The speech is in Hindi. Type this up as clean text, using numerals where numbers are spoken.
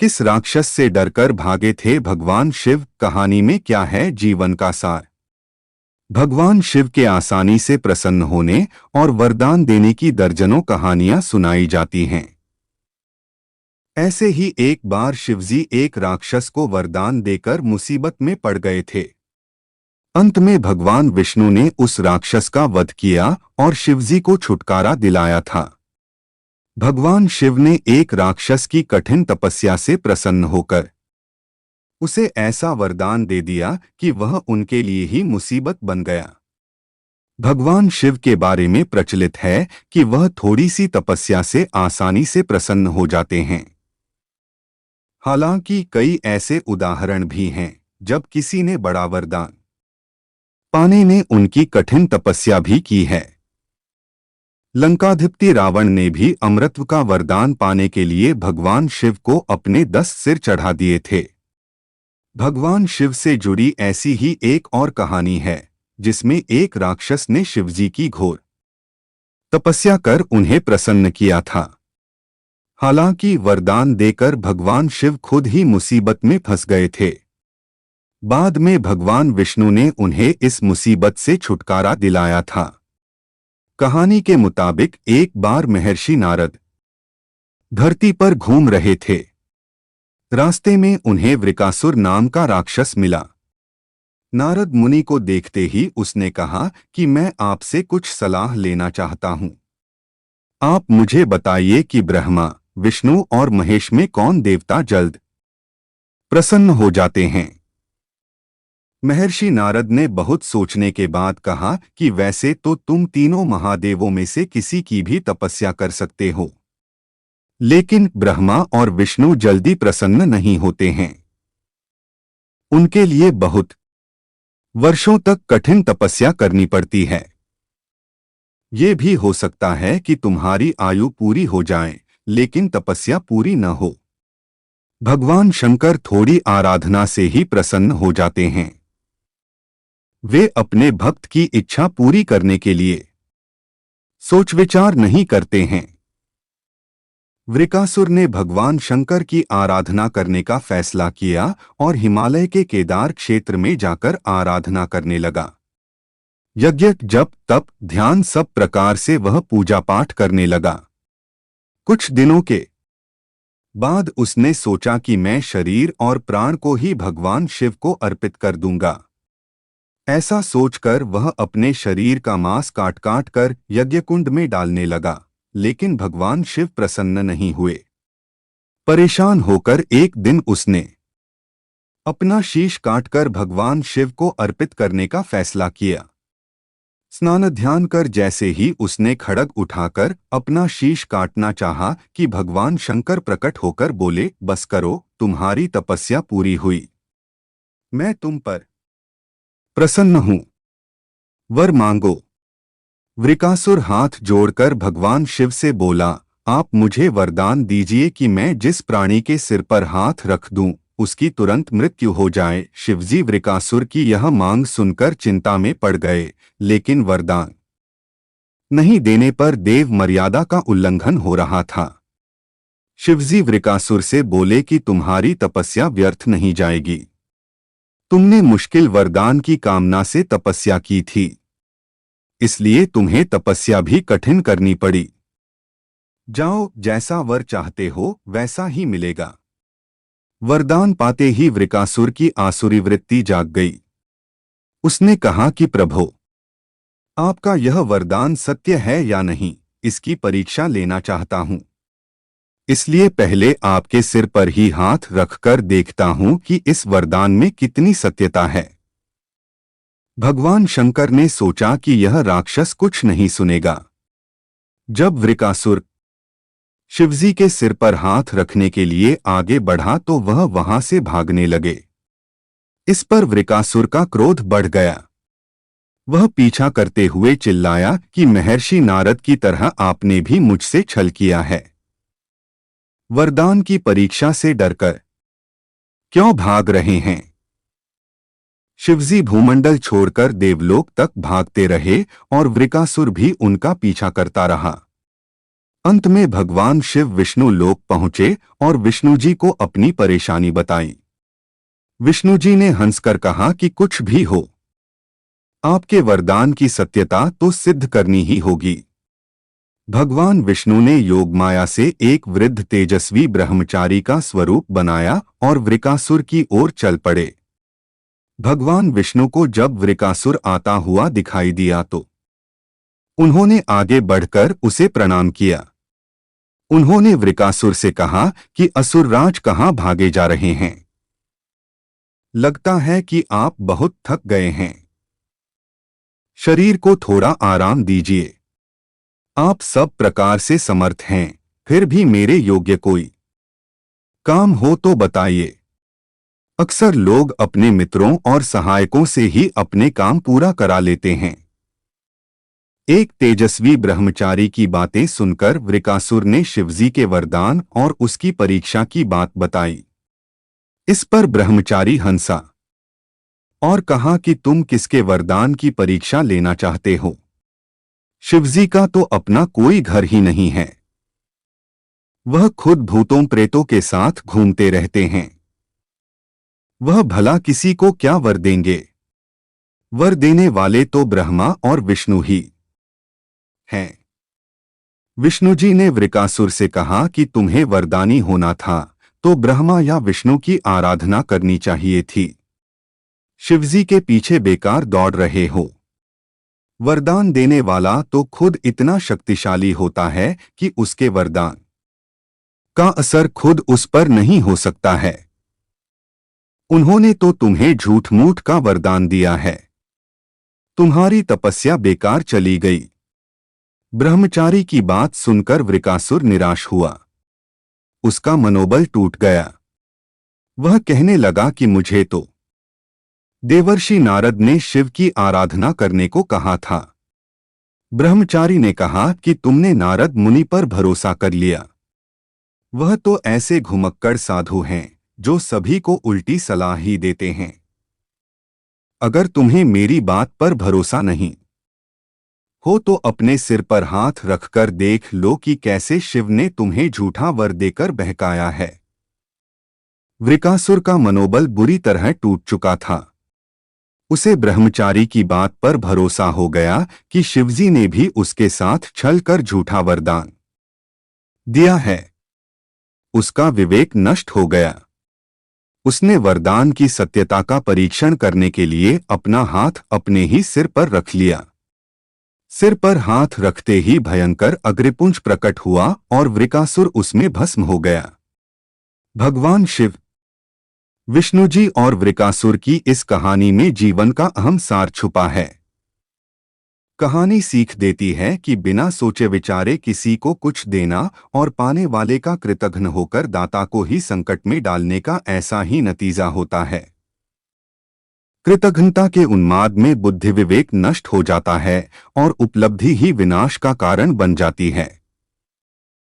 किस राक्षस से डरकर भागे थे भगवान शिव? कहानी में क्या है जीवन का सार? भगवान शिव के आसानी से प्रसन्न होने और वरदान देने की दर्जनों कहानियां सुनाई जाती हैं। ऐसे ही एक बार शिवजी एक राक्षस को वरदान देकर मुसीबत में पड़ गए थे। अंत में भगवान विष्णु ने उस राक्षस का वध किया और शिवजी को छुटकारा दिलाया था। भगवान शिव ने एक राक्षस की कठिन तपस्या से प्रसन्न होकर उसे ऐसा वरदान दे दिया कि वह उनके लिए ही मुसीबत बन गया। भगवान शिव के बारे में प्रचलित है कि वह थोड़ी सी तपस्या से आसानी से प्रसन्न हो जाते हैं। हालांकि कई ऐसे उदाहरण भी हैं जब किसी ने बड़ा वरदान पाने ने उनकी कठिन तपस्या भी की है। लंकाधिपति रावण ने भी अमृत का वरदान पाने के लिए भगवान शिव को अपने 10 सिर चढ़ा दिए थे। भगवान शिव से जुड़ी ऐसी ही एक और कहानी है जिसमें एक राक्षस ने शिवजी की घोर तपस्या कर उन्हें प्रसन्न किया था। हालांकि वरदान देकर भगवान शिव खुद ही मुसीबत में फंस गए थे। बाद में भगवान विष्णु ने उन्हें इस मुसीबत से छुटकारा दिलाया था। कहानी के मुताबिक एक बार महर्षि नारद धरती पर घूम रहे थे। रास्ते में उन्हें वृकासुर नाम का राक्षस मिला। नारद मुनि को देखते ही उसने कहा कि मैं आपसे कुछ सलाह लेना चाहता हूं। आप मुझे बताइए कि ब्रह्मा, विष्णु और महेश में कौन देवता जल्द प्रसन्न हो जाते हैं। महर्षि नारद ने बहुत सोचने के बाद कहा कि वैसे तो तुम तीनों महादेवों में से किसी की भी तपस्या कर सकते हो, लेकिन ब्रह्मा और विष्णु जल्दी प्रसन्न नहीं होते हैं। उनके लिए बहुत वर्षों तक कठिन तपस्या करनी पड़ती है। ये भी हो सकता है कि तुम्हारी आयु पूरी हो जाए लेकिन तपस्या पूरी न हो। भगवान शंकर थोड़ी आराधना से ही प्रसन्न हो जाते हैं। वे अपने भक्त की इच्छा पूरी करने के लिए सोच विचार नहीं करते हैं। वृकासुर ने भगवान शंकर की आराधना करने का फैसला किया और हिमालय के केदार क्षेत्र में जाकर आराधना करने लगा। यज्ञ, जप, तप, ध्यान सब प्रकार से वह पूजा पाठ करने लगा। कुछ दिनों के बाद उसने सोचा कि मैं शरीर और प्राण को ही भगवान शिव को अर्पित कर दूंगा। ऐसा सोचकर वह अपने शरीर का मांस काट काट कर यज्ञकुंड में डालने लगा, लेकिन भगवान शिव प्रसन्न नहीं हुए। परेशान होकर एक दिन उसने अपना शीश काटकर भगवान शिव को अर्पित करने का फैसला किया। स्नान ध्यान कर जैसे ही उसने खड्ग उठाकर अपना शीश काटना चाहा कि भगवान शंकर प्रकट होकर बोले, बस करो, तुम्हारी तपस्या पूरी हुई। मैं तुम पर प्रसन्न हूं, वर मांगो। वृकासुर हाथ जोड़कर भगवान शिव से बोला, आप मुझे वरदान दीजिए कि मैं जिस प्राणी के सिर पर हाथ रख दूं उसकी तुरंत मृत्यु हो जाए। शिवजी वृकासुर की यह मांग सुनकर चिंता में पड़ गए, लेकिन वरदान नहीं देने पर देव मर्यादा का उल्लंघन हो रहा था। शिवजी वृकासुर से बोले कि तुम्हारी तपस्या व्यर्थ नहीं जाएगी। तुमने मुश्किल वरदान की कामना से तपस्या की थी, इसलिए तुम्हें तपस्या भी कठिन करनी पड़ी। जाओ, जैसा वर चाहते हो वैसा ही मिलेगा। वरदान पाते ही वृकासुर की आसुरी वृत्ति जाग गई। उसने कहा कि प्रभो, आपका यह वरदान सत्य है या नहीं, इसकी परीक्षा लेना चाहता हूं। इसलिए पहले आपके सिर पर ही हाथ रखकर देखता हूं कि इस वरदान में कितनी सत्यता है। भगवान शंकर ने सोचा कि यह राक्षस कुछ नहीं सुनेगा। जब वृकासुर शिवजी के सिर पर हाथ रखने के लिए आगे बढ़ा तो वह वहां से भागने लगे। इस पर वृकासुर का क्रोध बढ़ गया। वह पीछा करते हुए चिल्लाया कि महर्षि नारद की तरह आपने भी मुझसे छल किया है। वरदान की परीक्षा से डरकर क्यों भाग रहे हैं? शिवजी भूमंडल छोड़कर देवलोक तक भागते रहे और वृकासुर भी उनका पीछा करता रहा। अंत में भगवान शिव विष्णु लोक पहुंचे और विष्णु जी को अपनी परेशानी बताई। विष्णु जी ने हंसकर कहा कि कुछ भी हो, आपके वरदान की सत्यता तो सिद्ध करनी ही होगी। भगवान विष्णु ने योगमाया से एक वृद्ध तेजस्वी ब्रह्मचारी का स्वरूप बनाया और वृकासुर की ओर चल पड़े। भगवान विष्णु को जब वृकासुर आता हुआ दिखाई दिया तो उन्होंने आगे बढ़कर उसे प्रणाम किया। उन्होंने वृकासुर से कहा कि असुरराज कहाँ भागे जा रहे हैं? लगता है कि आप बहुत थक गए हैं। शरीर को थोड़ा आराम दीजिए। आप सब प्रकार से समर्थ हैं, फिर भी मेरे योग्य कोई काम हो तो बताइए। अक्सर लोग अपने मित्रों और सहायकों से ही अपने काम पूरा करा लेते हैं। एक तेजस्वी ब्रह्मचारी की बातें सुनकर वृकासुर ने शिवजी के वरदान और उसकी परीक्षा की बात बताई। इस पर ब्रह्मचारी हंसा और कहा कि तुम किसके वरदान की परीक्षा लेना चाहते हो? शिवजी का तो अपना कोई घर ही नहीं है। वह खुद भूतों प्रेतों के साथ घूमते रहते हैं। वह भला किसी को क्या वर देंगे? वर देने वाले तो ब्रह्मा और विष्णु ही हैं। विष्णु जी ने वृकासुर से कहा कि तुम्हें वरदानी होना था तो ब्रह्मा या विष्णु की आराधना करनी चाहिए थी। शिवजी के पीछे बेकार दौड़ रहे हो। वरदान देने वाला तो खुद इतना शक्तिशाली होता है कि उसके वरदान का असर खुद उस पर नहीं हो सकता है। उन्होंने तो तुम्हें झूठ मूठ का वरदान दिया है। तुम्हारी तपस्या बेकार चली गई। ब्रह्मचारी की बात सुनकर वृकासुर निराश हुआ। उसका मनोबल टूट गया। वह कहने लगा कि मुझे तो देवर्षि नारद ने शिव की आराधना करने को कहा था। ब्रह्मचारी ने कहा कि तुमने नारद मुनि पर भरोसा कर लिया। वह तो ऐसे घुमक्कड़ साधु हैं जो सभी को उल्टी सलाह ही देते हैं। अगर तुम्हें मेरी बात पर भरोसा नहीं हो तो अपने सिर पर हाथ रखकर देख लो कि कैसे शिव ने तुम्हें झूठा वर देकर बहकाया है। वृकासुर का मनोबल बुरी तरह टूट चुका था। उसे ब्रह्मचारी की बात पर भरोसा हो गया कि शिवजी ने भी उसके साथ छल कर झूठा वरदान दिया है। उसका विवेक नष्ट हो गया। उसने वरदान की सत्यता का परीक्षण करने के लिए अपना हाथ अपने ही सिर पर रख लिया। सिर पर हाथ रखते ही भयंकर अग्निपुंज प्रकट हुआ और वृकासुर उसमें भस्म हो गया। भगवान शिव, विष्णु जी और वृकासुर की इस कहानी में जीवन का अहम सार छुपा है। कहानी सीख देती है कि बिना सोचे विचारे किसी को कुछ देना और पाने वाले का कृतघ्न होकर दाता को ही संकट में डालने का ऐसा ही नतीजा होता है। कृतघ्नता के उन्माद में बुद्धि विवेक नष्ट हो जाता है और उपलब्धि ही विनाश का कारण बन जाती है।